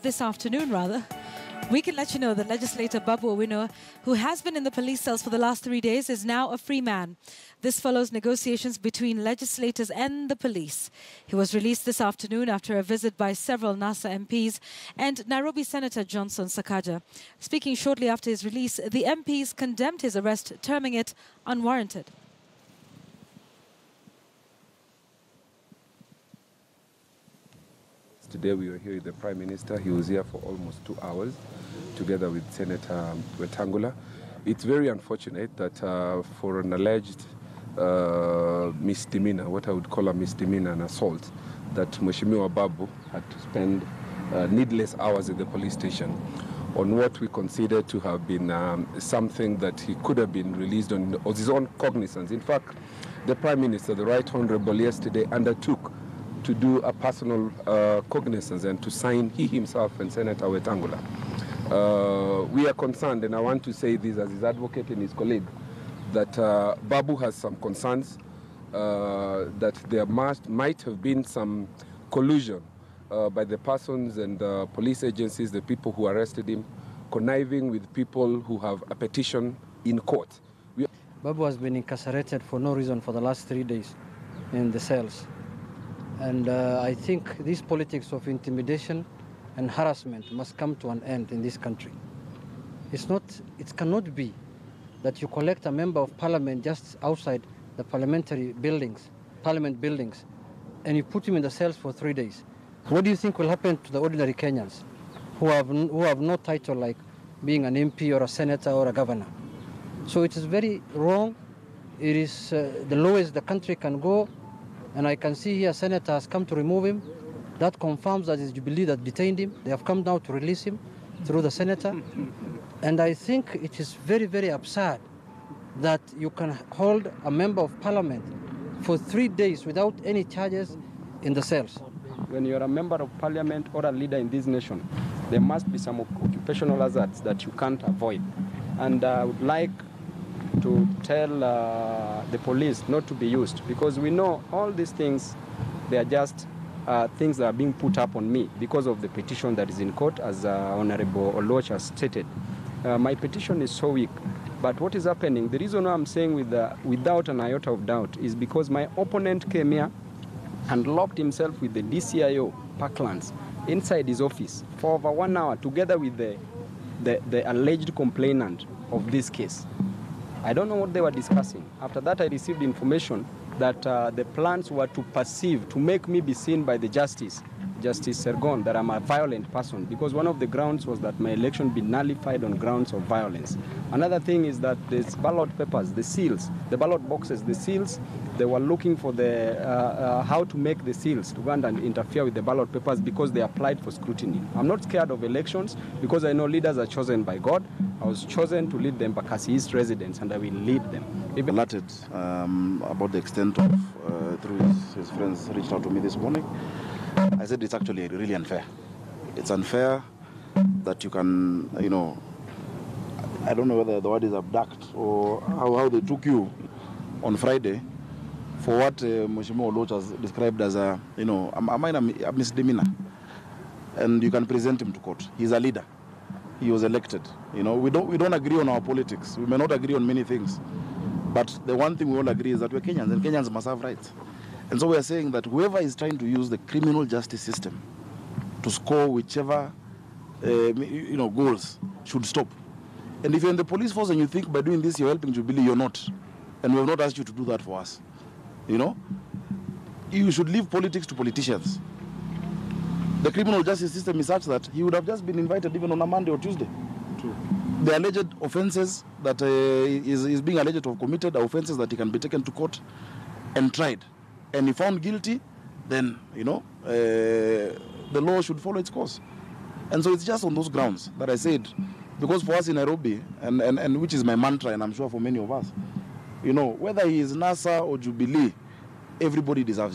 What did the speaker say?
this afternoon rather, we can let you know that Legislator Babu Owino, who has been in the police cells for the last 3 days, is now a free man. This follows negotiations between legislators and the police. He was released this afternoon after a visit by several NASA MPs and Nairobi Senator Johnson Sakaja. Speaking shortly after his release, the MPs condemned his arrest, terming it unwarranted. Today we were here with the Prime Minister. He was here for almost 2 hours together with Senator Wetangula. It's very unfortunate that for an alleged misdemeanor, what I would call a misdemeanor, an assault, that Mheshimiwa Babu had to spend needless hours at the police station on what we consider to have been something that he could have been released on his own cognizance. In fact, the Prime Minister, the Right Honorable, yesterday undertook to do a personal cognizance and to sign he himself and Senator Wetangula. We are concerned, and I want to say this as his advocate and his colleague, that Babu has some concerns that there might have been some collusion by the persons and the police agencies, the people who arrested him, conniving with people who have a petition in court. Babu has been incarcerated for no reason for the last 3 days in the cells. And I think this politics of intimidation and harassment must come to an end in this country. It cannot be that you collect a member of parliament just outside the parliament buildings, and you put him in the cells for 3 days. What do you think will happen to the ordinary Kenyans who have no title like being an MP or a senator or a governor? So it is very wrong. It is the lowest the country can go. And I can see here Senator has come to remove him. That confirms that it's Jubilee that detained him. They have come now to release him through the Senator. And I think it is very, very absurd that you can hold a member of parliament for 3 days without any charges in the cells. When you're a member of parliament or a leader in this nation, there must be some occupational hazards that you can't avoid. And I would like to tell the police not to be used, because we know all these things, they are just things that are being put up on me because of the petition that is in court, as Honorable Oloch has stated. My petition is so weak, but what is happening, the reason why I'm saying without an iota of doubt is because my opponent came here and locked himself with the DCIO, Parklands, inside his office for over 1 hour together with the alleged complainant of this case. I don't know what they were discussing. After that, I received information that the plans were to make me be seen by the Justice Sergon, that I'm a violent person, because one of the grounds was that my election be nullified on grounds of violence. Another thing is that there's ballot papers, the seals, the ballot boxes, the seals, they were looking for how to make the seals to go and interfere with the ballot papers because they applied for scrutiny. I'm not scared of elections because I know leaders are chosen by God. I was chosen to lead the Embakasi East residents, and I will lead them. Alerted about the extent of, through his friends reached out to me this morning. I said it's actually really unfair. It's unfair that you can, I don't know whether the word is abduct or how they took you on Friday for what Mheshimiwa Oloch has described as a misdemeanor. And you can present him to court. He's a leader. He was elected. We don't agree on our politics. We may not agree on many things. But the one thing we all agree is that we're Kenyans, and Kenyans must have rights. And so we are saying that whoever is trying to use the criminal justice system to score whichever goals should stop. And if you're in the police force and you think by doing this you're helping Jubilee, you're not. And we have not asked you to do that for us. You should leave politics to politicians. The criminal justice system is such that he would have just been invited even on a Monday or Tuesday. True. The alleged offenses that is being alleged to have committed are offenses that he can be taken to court and tried. And if found guilty, then, the law should follow its course. And so it's just on those grounds that I said, because for us in Nairobi, and which is my mantra, and I'm sure for many of us, whether he is NASA or Jubilee, everybody deserves justice.